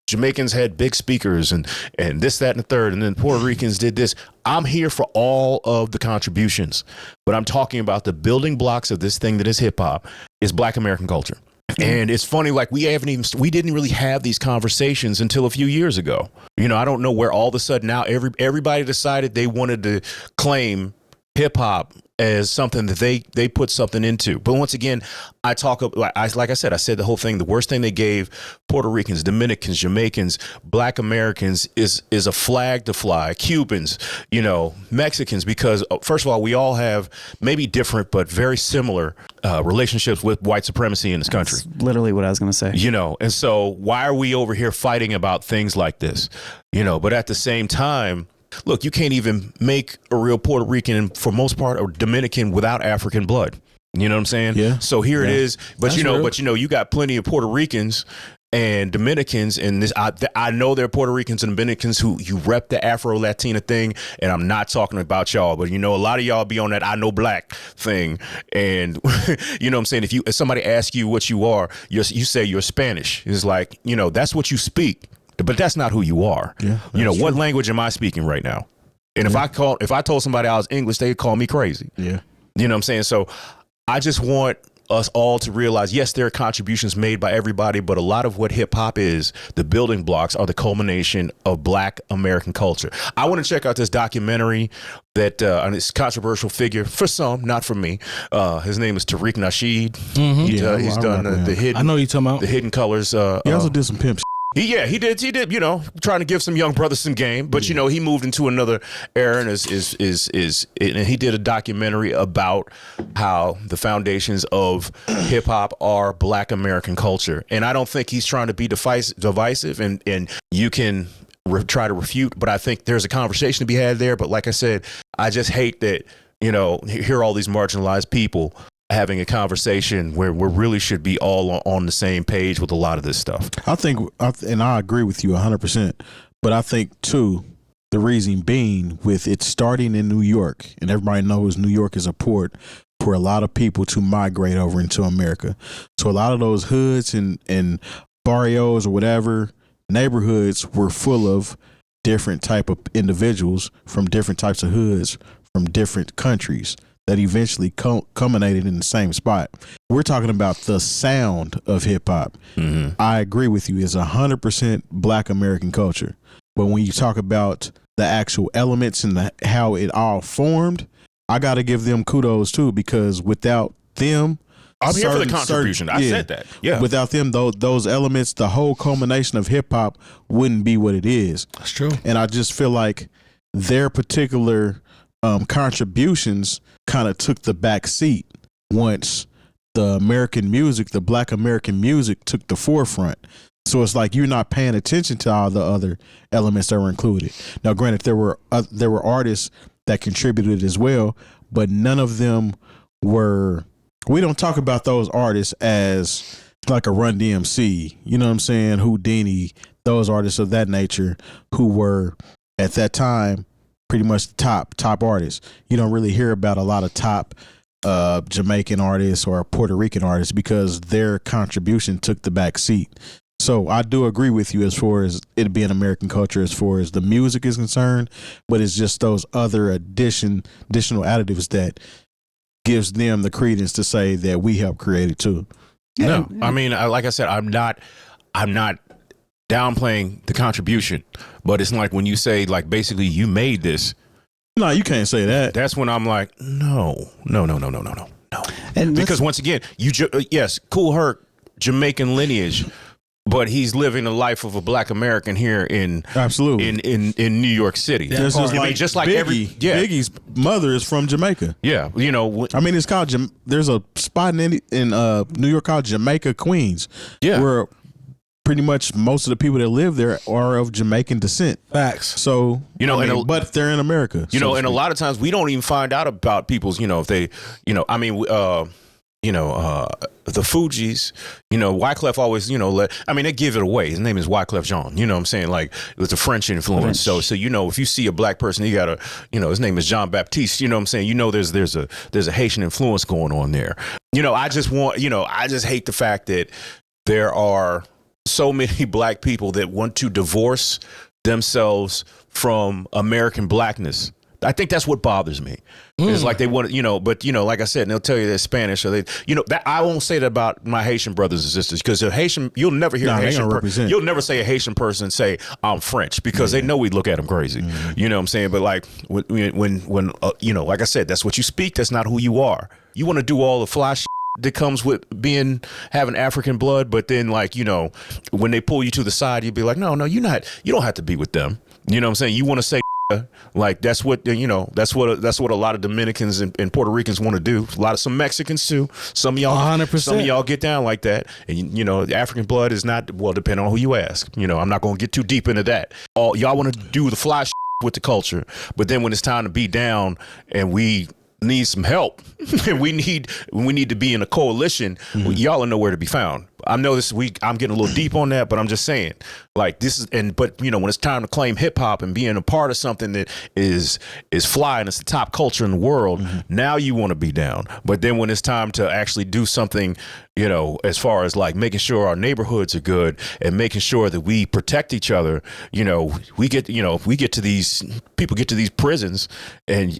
Jamaicans had big speakers and this, that, and the third. And then Puerto Ricans did this. I'm here for all of the contributions. But I'm talking about the building blocks of this thing that is hip hop is Black American culture. And it's funny, like we didn't really have these conversations until a few years ago. I don't know where all of a sudden now everybody decided they wanted to claim hip hop as something that they put something into. But once again, I said the whole thing. The worst thing they gave Puerto Ricans, Dominicans, Jamaicans, Black Americans is a flag to fly. Cubans, Mexicans, because first of all, we all have maybe different but very similar relationships with white supremacy in this country. That's literally what I was going to say. And so why are we over here fighting about things like this? But at the same time, look, you can't even make a real Puerto Rican, for most part, or Dominican without African blood. You know what I'm saying? Yeah. So here it is. But That's real. You got plenty of Puerto Ricans and Dominicans, and this I know there are Puerto Ricans and Dominicans who you rep the Afro Latina thing, and I'm not talking about y'all, but a lot of y'all be on that I know black thing, and you know what I'm saying, if somebody asks you what you are, you say you're Spanish. It's like, that's what you speak. But that's not who you are. Yeah, what language am I speaking right now? And if I told somebody I was English, they'd call me crazy. Yeah. You know what I'm saying? So I just want us all to realize, yes, there are contributions made by everybody, but a lot of what hip hop is, the building blocks are the culmination of Black American culture. I want to check out this documentary that this controversial figure for some, not for me. His name is Tariq Nasheed. Mm-hmm. He's done the hidden. I know you're talking about the Hidden Colors. He also did some pimp. He did, trying to give some young brothers some game, but he moved into another era and and he did a documentary about how the foundations of hip hop are Black American culture. And I don't think he's trying to be divisive and you can try to refute, but I think there's a conversation to be had there. But like I said, I just hate that, hear all these marginalized people having a conversation where we really should be all on the same page with a lot of this stuff. I think, and I agree with you 100%, but I think too, the reason being with it starting in New York, and everybody knows New York is a port for a lot of people to migrate over into America. So a lot of those hoods and barrios or whatever neighborhoods were full of different type of individuals from different types of hoods from different countries that eventually culminated in the same spot. We're talking about the sound of hip hop. Mm-hmm. I agree with you. It's 100% Black American culture. But when you talk about the actual elements and how it all formed, I got to give them kudos too, because without them, I'm here for the contribution. I said that. Yeah. Without them, those elements, the whole culmination of hip hop wouldn't be what it is. That's true. And I just feel like their particular contributions kind of took the back seat once the American music, the Black American music, took the forefront. So it's like you're not paying attention to all the other elements that were included. Now, granted, there were artists that contributed as well, but none of them were. We don't talk about those artists as like a Run DMC, you know what I'm saying? Houdini, those artists of that nature who were at that time pretty much the top artists. You don't really hear about a lot of top Jamaican artists or Puerto Rican artists because their contribution took the back seat. So I do agree with you as far as it being American culture, as far as the music is concerned, but it's just those other additional additives that gives them the credence to say that we helped create it too. No, I mean, like I said, I'm not downplaying the contribution, but it's like when you say like basically you made this. No, you can't say that. That's when I'm like, no. And because once again, yes, Kool Herc, Jamaican lineage, but he's living the life of a Black American here in absolutely in New York City. Just like Biggie, Biggie's mother is from Jamaica. Yeah, you know. I mean, it's called. There's a spot in New York called Jamaica, Queens. Yeah, where pretty much most of the people that live there are of Jamaican descent. Facts. So you know, but they're in America. You know, and a lot of times we don't even find out about people's. You know, if they, you know, I mean, the Fugees, you know, Wyclef always, you know, they give it away. His name is Wyclef Jean. You know what I'm saying? Like, it's a French influence. So you know, if you see a Black person, you gotta, you know, his name is Jean Baptiste. You know what I'm saying? You know, there's a Haitian influence going on there. You know, I just hate the fact that there are so many Black people that want to divorce themselves from American Blackness. I think that's what bothers me. It's like they want to, you know, but, you know, like I said, and they'll tell you they're Spanish. Or they, you know, that I won't say that about my Haitian brothers and sisters, because a Haitian, you'll never hear a Haitian person. You'll never say a Haitian person say, I'm French, because they know we look at them crazy. You know what I'm saying? But like when you know, like I said, that's what you speak. That's not who you are. You want to do all the fly shit that comes with having African blood, but then, like, you know, when they pull you to the side, you'd be like, no, you don't have to be with them. You know what I'm saying? You want to say like that's what, you know, that's what a lot of Dominicans and Puerto Ricans want to do. Some Mexicans too. Some of y'all 100%. Some of y'all get down like that. And you know, African blood is not, well, depending on who you ask. You know, I'm not going to get too deep into that. All y'all want to do the fly with the culture, but then when it's time to be down and we need some help and we need to be in a coalition, y'all are nowhere to be found. I know this week I'm getting a little deep on that, but I'm just saying, like, this is, but you know, when it's time to claim hip hop and being a part of something that is fly and it's the top culture in the world, now you want to be down. But then when it's time to actually do something, you know, as far as like making sure our neighborhoods are good and making sure that we protect each other, you know, we get to these prisons and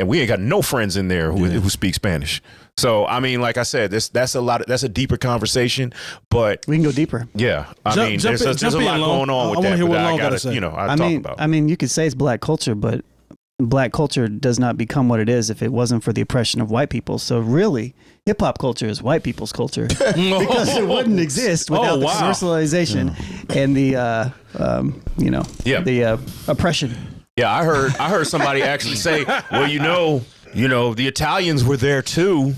we ain't got no friends in there who speak Spanish. So, I mean, like I said, that's a deeper conversation, but we can go deeper. Yeah. I mean, there's a lot going on with that. I want to hear what Long got to say. You know, talk about. I mean, you could say it's Black culture, but Black culture does not become what it is if it wasn't for the oppression of white people. So really, hip hop culture is white people's culture because it wouldn't exist without the commercialization and the, the oppression. Yeah, I heard somebody actually say, well, you know, the Italians were there too.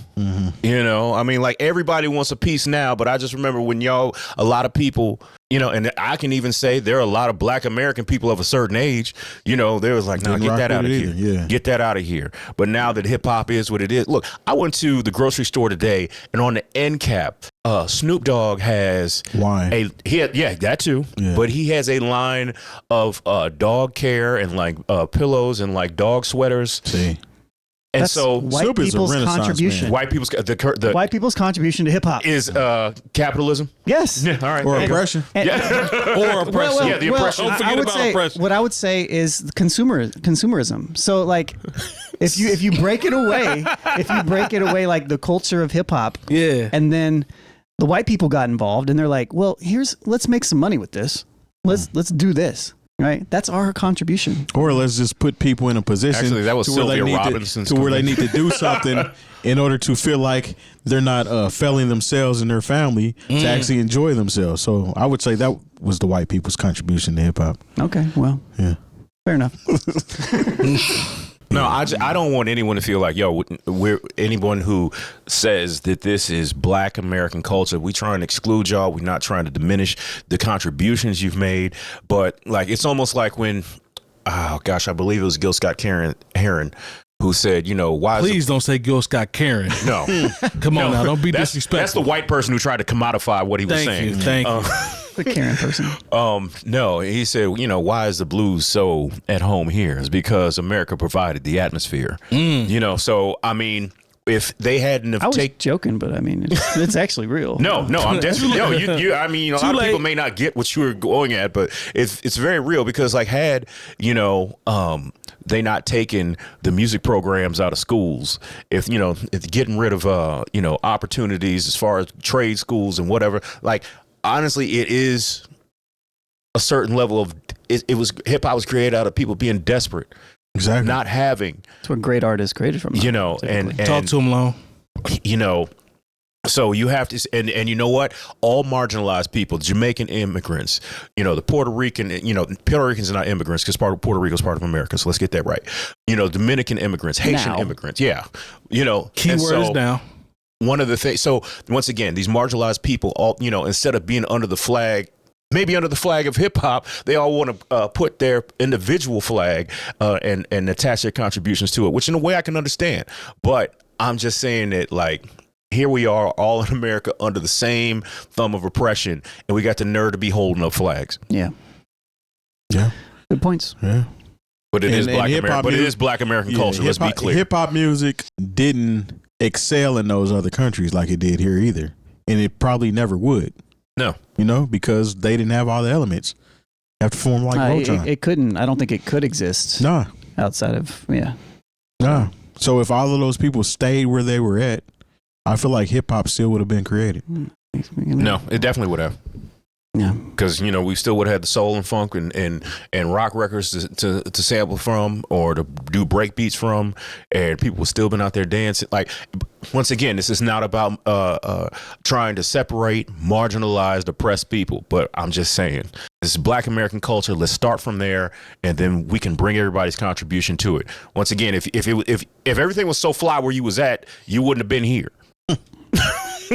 You know, I mean, like, everybody wants a piece now, but I just remember when a lot of people, you know, and I can even say there are a lot of Black American people of a certain age, you know, they was like, no, get that out of here. Yeah. Get that out of here. But now that hip hop is what it is. Look, I went to the grocery store today, and on the end cap, Snoop Dogg has wine. That too. Yeah. But he has a line of dog care and like pillows and like dog sweaters. See. And that's so white people's contribution. White people's white people's contribution to hip hop is capitalism. Yes. Yeah, all right. Or oppression. Or oppression. Yeah, the oppression. Don't forget about oppression. What I would say is consumerism. So like, if you break it away, like the culture of hip hop. Yeah. And then the white people got involved, and they're like, well, let's make some money with this. Let's do this. Right, that's our contribution. Or let's just put people in a position. Actually, that was Sylvia Robinson's where they need to do something in order to feel like they're not failing themselves and their family to actually enjoy themselves. So I would say that was the white people's contribution to hip hop. Okay, well, yeah, fair enough. No, I don't want anyone to feel like, anyone who says that this is Black American culture, we trying to exclude y'all. We're not trying to diminish the contributions you've made. But like, it's almost like when, I believe it was Gil Scott-Heron who said, you know, why? Please don't say Gil Scott-Heron. No, come on now, don't be disrespectful. That's the white person who tried to commodify what he was saying. Thank you. The Karen person. No, he said, you know, why is the blues so at home here? It's because America provided the atmosphere. You know, so I mean, if they hadn't I was taken. joking, but I mean, it's actually real. No, I'm definitely no. I mean, a lot of people may not get what you were going at, but it's very real because like had they not taken the music programs out of schools, if getting rid of opportunities as far as trade schools and whatever, like honestly, it is a certain level of it was hip hop was created out of people being desperate. Exactly. Not having. That's what great art is created from. And talk to him long. So you have to, and you know what? All marginalized people, Jamaican immigrants, the Puerto Rican, Puerto Ricans are not immigrants because Puerto Rico is part of America. So let's get that right. Dominican immigrants, Haitian immigrants. Yeah. Keywords now. One of the things. So once again, these marginalized people, all instead of being under the flag. Maybe under the flag of hip hop, they all want to put their individual flag and attach their contributions to it, which in a way I can understand. But I'm just saying that, like, here we are all in America under the same thumb of oppression, and we got the nerve to be holding up flags. Yeah. Yeah. Good points. Yeah. But it is Black American. But it is Black American culture. Let's be clear. Hip hop music didn't excel in those other countries like it did here either, and it probably never would. No. Because they didn't have all the elements. Have to form like Motown. It couldn't. I don't think it could exist. Nah. Outside of Nah. So if all of those people stayed where they were at, I feel like hip hop still would have been created. No, it definitely would have. Yeah. Because we still would have had the soul and funk and rock records to sample from or to do break beats from, and people would still been out there dancing. Like, once again, this is not about trying to separate marginalized, oppressed people, but I'm just saying this is Black American culture. Let's start from there, and then we can bring everybody's contribution to it. Once again, if everything was so fly where you was at, you wouldn't have been here.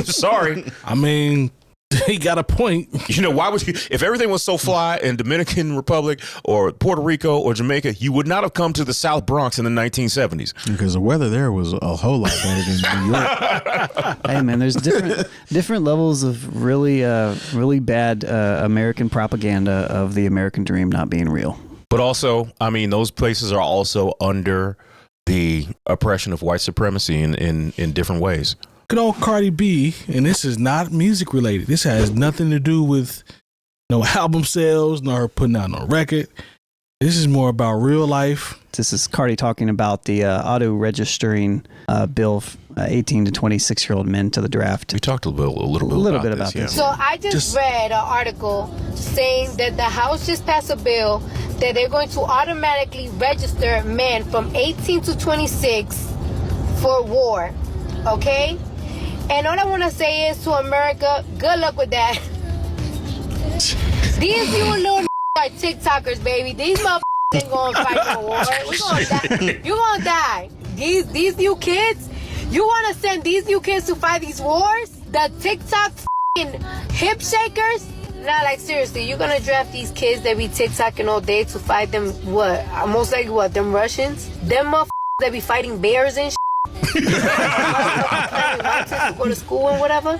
Sorry. I mean, he got a point. Why would you? If everything was so fly in Dominican Republic or Puerto Rico or Jamaica, you would not have come to the South Bronx in the 1970s. Because the weather there was a whole lot better than New York. Hey man, there's different levels of really bad American propaganda of the American dream not being real. But also, I mean, those places are also under the oppression of white supremacy in different ways. Good old Cardi B, and this is not music related. This has nothing to do with no album sales, nor putting out no record. This is more about real life. This is Cardi talking about the auto registering bill, 18 to 26-year-old men to the draft. We talked a little bit about this. So I just read an article saying that the House just passed a bill that they're going to automatically register men from 18 to 26 for war. Okay? And all I want to say is to America, good luck with that. These you little are TikTokers, baby. These motherfuckers ain't gonna fight no war. We gonna die. You gonna die. These new kids, you want to send these new kids to fight these wars? The TikTok hip shakers? Nah, like seriously, you're gonna draft these kids that be TikToking all day to fight them? What? Most likely what? Them Russians? Them motherfuckers that be fighting bears and shit? Go to school and whatever.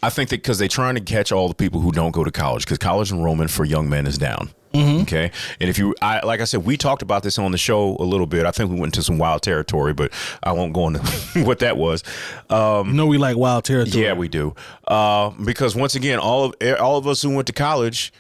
I think that because they're trying to catch all the people who don't go to college, because college enrollment for young men is down. Mm-hmm. Okay. And like I said, we talked about this on the show a little bit. I think we went into some wild territory, but I won't go into what that was. We like wild territory. Yeah, we do. Because once again, all of us who went to college,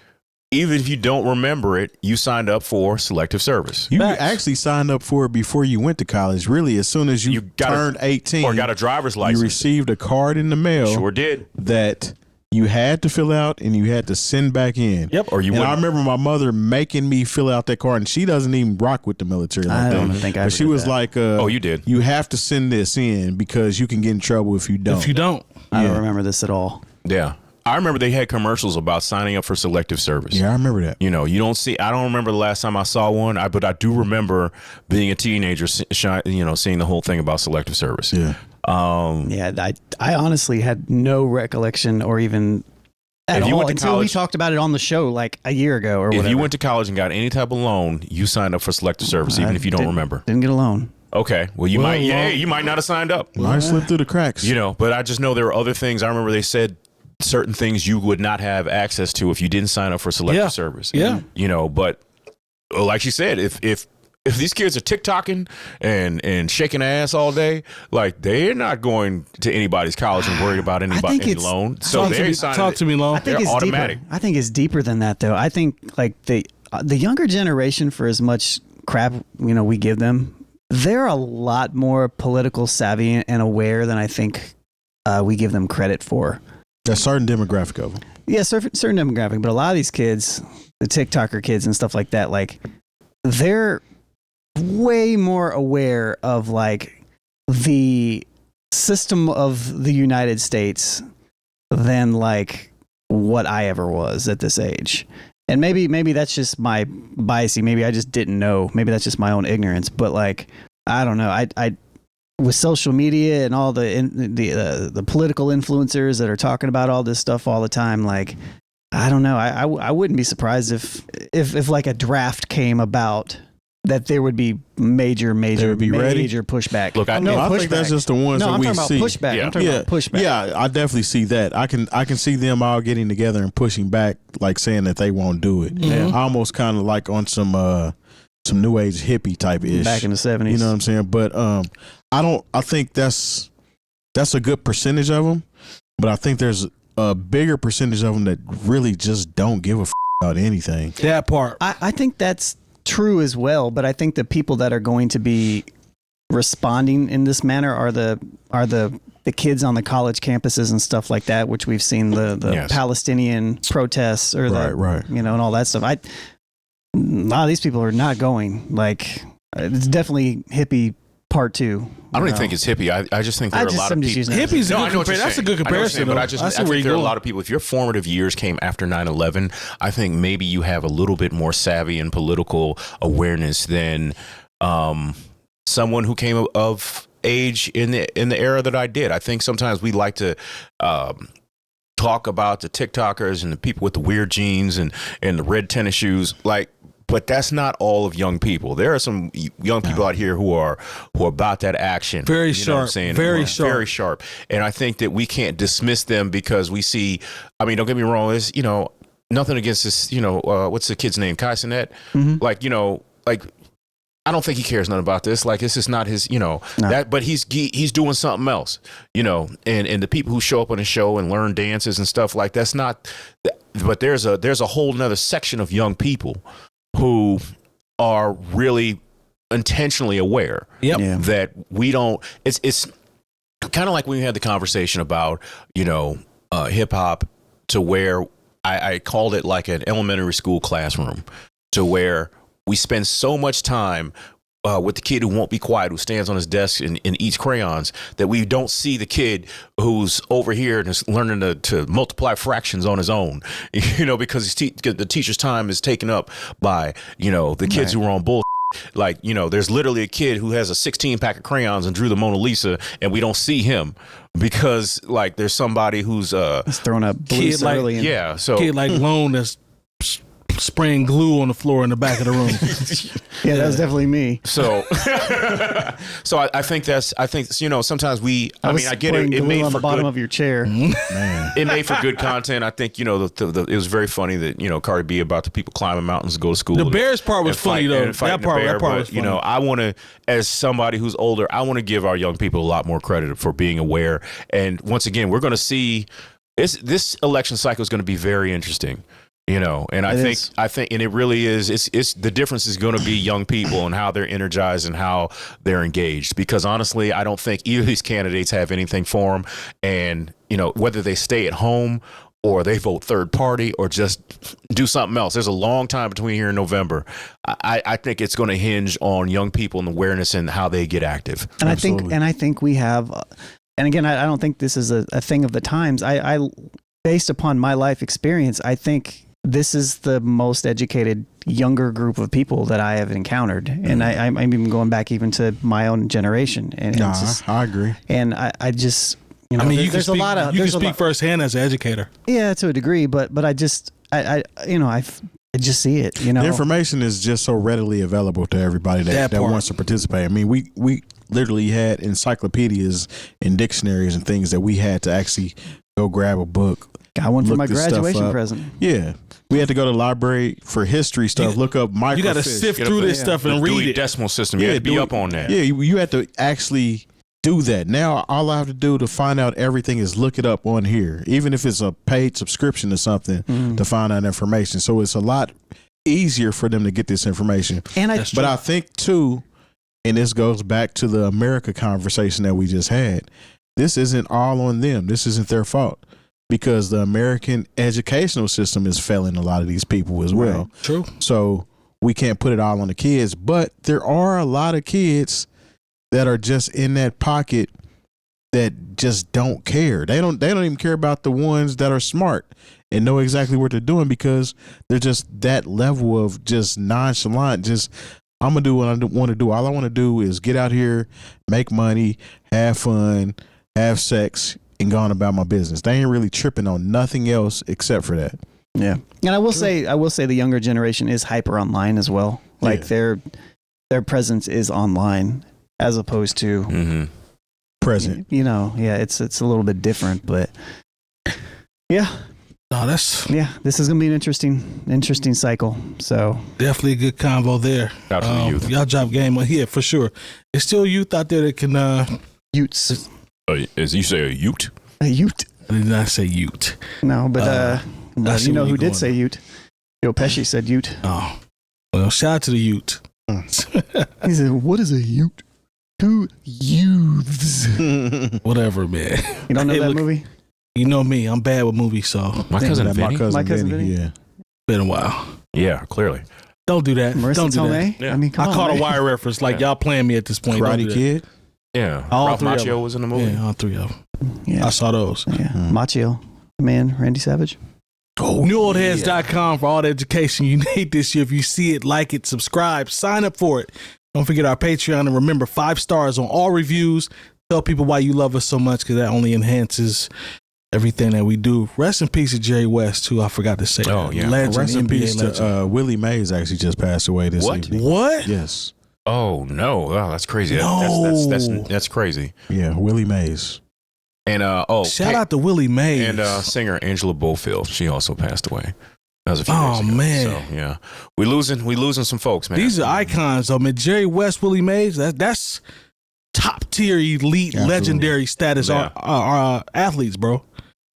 even if you don't remember it, you signed up for selective service. You actually signed up for it before you went to college. Really, as soon as you turned 18 or got a driver's license, you received a card in the mail. Sure did. That you had to fill out and you had to send back in. Yep. Or I remember my mother making me fill out that card, and she doesn't even rock with the military like that. I don't think I. But she was like, "Oh, you did. You have to send this in because you can get in trouble if you don't." I don't remember this at all. Yeah. I remember they had commercials about signing up for selective service. Yeah, I remember that. You don't see. I don't remember the last time I saw one. But I do remember being a teenager, seeing the whole thing about selective service. Yeah. I honestly had no recollection or even at all until we talked about it on the show like a year ago or whatever. If you went to college and got any type of loan, you signed up for selective service, even if you don't remember. Didn't get a loan. Okay. Well, you might not have signed up. Might slip through the cracks. But I just know there were other things. I remember they said certain things you would not have access to if you didn't sign up for selective service. Yeah. But like she said, if if these kids are TikToking and shaking ass all day, like they're not going to anybody's college and worried about any loan. So they're talk to me, Lone. They're automatic. I think it's deeper than that, though. I think like the younger generation, for as much crap we give them, they're a lot more political savvy and aware than I think we give them credit for. A certain demographic of them. Yeah, certain demographic, but a lot of these kids, the TikToker kids and stuff like that, like they're way more aware of like the system of the United States than like what I ever was at this age. And maybe that's just my bias. Maybe I just didn't know. Maybe that's just my own ignorance. But like, I don't know. I with social media and all the political influencers that are talking about all this stuff all the time, like, I don't know. I wouldn't be surprised if like a draft came about, that there would be major pushback. Look, I think that's just the ones that we see. I'm talking about pushback. Yeah, I definitely see that. I can see them all getting together and pushing back, like saying that they won't do it. Yeah. Almost kind of like on some new age hippie type ish. Back in the 70s. You know what I'm saying? But I think that's a good percentage of them, but I think there's a bigger percentage of them that really just don't give a about anything. That part. I think that's true as well, but I think the people that are going to be responding in this manner are the kids on the college campuses and stuff like that, which we've seen the Palestinian protests or right. And all that stuff. A lot of these people are not going. Like, it's definitely hippie part 2. I don't even think it's hippie. I just think there are a lot of people. Hippies, that's a good comparison. But I think there are a lot of people. If your formative years came after 9/11, I think maybe you have a little bit more savvy and political awareness than someone who came of age in the era that I did. I think sometimes we like to talk about the TikTokers and the people with the weird jeans and the red tennis shoes, like. But that's not all of young people. There are some young people out here who are about that action. Very sharp. Very sharp. And I think that we can't dismiss them because we see. I mean, don't get me wrong. It's nothing against this. What's the kid's name? Kai Cenat. Mm-hmm. Like I don't think he cares nothing about this. Like, this is not his. That. But he's doing something else. And the people who show up on the show and learn dances and stuff like that's not. But there's a whole nother section of young people who are really intentionally aware that we don't. It's kind of like when we had the conversation about hip hop, to where I called it like an elementary school classroom, to where we spend so much time with the kid who won't be quiet, who stands on his desk and eats crayons, that we don't see the kid who's over here and is learning to multiply fractions on his own, because the teacher's time is taken up by, the kids who are on bull. Like, there's literally a kid who has a 16 pack of crayons and drew the Mona Lisa, and we don't see him because, like, there's somebody who's throwing up blue kid like, kid like Lone that's spraying glue on the floor in the back of the room. Yeah, that was definitely me. So I think sometimes I get it. It made on for the bottom good, of your chair. Man. It made for good content. I think it was very funny that Cardi B about the people climbing mountains to go to school. The Bears part was funny though. That part was funny. I want to, as somebody who's older, I want to give our young people a lot more credit for being aware. And once again, we're going to see this election cycle is going to be very interesting. And I think, and it really is, it's the difference is going to be young people and how they're energized and how they're engaged. Because honestly, I don't think either of these candidates have anything for them. And, whether they stay at home or they vote third party or just do something else, there's a long time between here and November. I think it's going to hinge on young people and awareness and how they get active. And I think we have, and again, I don't think this is a thing of the times. I based upon my life experience, I think this is the most educated younger group of people that I have encountered. And I'm even going back even to my own generation. And I agree. And I just, you can there's speak firsthand as an educator. Yeah, to a degree, but I just see it, The information is just so readily available to everybody that wants to participate. I mean, we literally had encyclopedias and dictionaries and things that we had to actually go grab a book Got one for look my this stuff graduation up. present. Yeah. We had to go to the library for history stuff, look up microfiche. You got to sift through this stuff and read it. Decimal system. You had to be up on that. Yeah, you had to actually do that. Now, all I have to do to find out everything is look it up on here, even if it's a paid subscription or something to find out information. So it's a lot easier for them to get this information. And I think, too, and this goes back to the America conversation that we just had, this isn't all on them. This isn't their fault. Because the American educational system is failing a lot of these people as well. Right. True. So we can't put it all on the kids, but there are a lot of kids that are just in that pocket that just don't care. They don't even care about the ones that are smart and know exactly what they're doing because they're just that level of just nonchalant. Just, I'm going to do what I want to do. All I want to do is get out here, make money, have fun, have sex, and gone about my business. They ain't really tripping on nothing else except for that. Yeah. And I will say the younger generation is hyper online as well. Like their presence is online as opposed to present. You know, it's a little bit different, but yeah. No, this is gonna be an interesting cycle. So definitely a good convo there. Out to the youth. Y'all drop game on here for sure. There's still youth out there that can Utes. As you say, a ute? A ute. I did not say ute. No, but you know who did say ute? Joe Pesci said ute. Oh. Well, shout out to the ute. He said, what is a ute? Two youths. Whatever, man. You don't know that movie? You know me. I'm bad with movies, so. My cousin Vinny? My cousin Vinny? Yeah. Been a while. Yeah, clearly. Don't do that. Marissa Don't do Tomei? that. Yeah. I mean, come I on, caught man. a wire reference like y'all playing me at this point. Don't do Karate that. Kid. Yeah. All Ralph three of Macchio them. was in the movie. Yeah, all three of them. Yeah. I saw those. Yeah. Machio. Man, Randy Savage. NewOldHeads.com for all the education you need this year. If you see it, like it, subscribe, sign up for it. Don't forget our Patreon, and remember, 5 stars on all reviews. Tell people why you love us so much, because that only enhances everything that we do. Rest in peace to Jerry West, too. I forgot to say Oh, that. yeah. Legend, Rest in NBA peace legend. to Willie Mays actually just passed away this What? evening. What? Yes. Oh, no. Oh, that's crazy. No. That's crazy. Yeah, Willie Mays. And, Shout out to Willie Mays. And singer Angela Bofield. She also passed away. That was a few Oh, years ago. man. So, yeah. We losing some folks, man. These are icons, though, man. Jerry West, Willie Mays, that's top tier, elite, Absolutely. legendary status Yeah. are athletes, bro.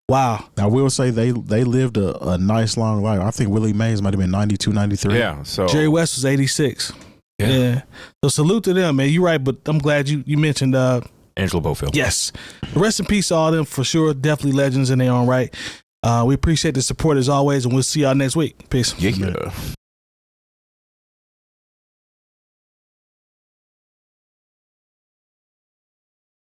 Wow. I will say they lived a nice long life. I think Willie Mays might have been 92, 93. Yeah. So Jerry West was 86. Yeah. So salute to them, man. You're right, but I'm glad you mentioned Angela Bofield. yes. Rest in peace to all of them for sure. Definitely legends in their own right. We appreciate the support as always, and we'll see y'all next week. Peace. Yeah.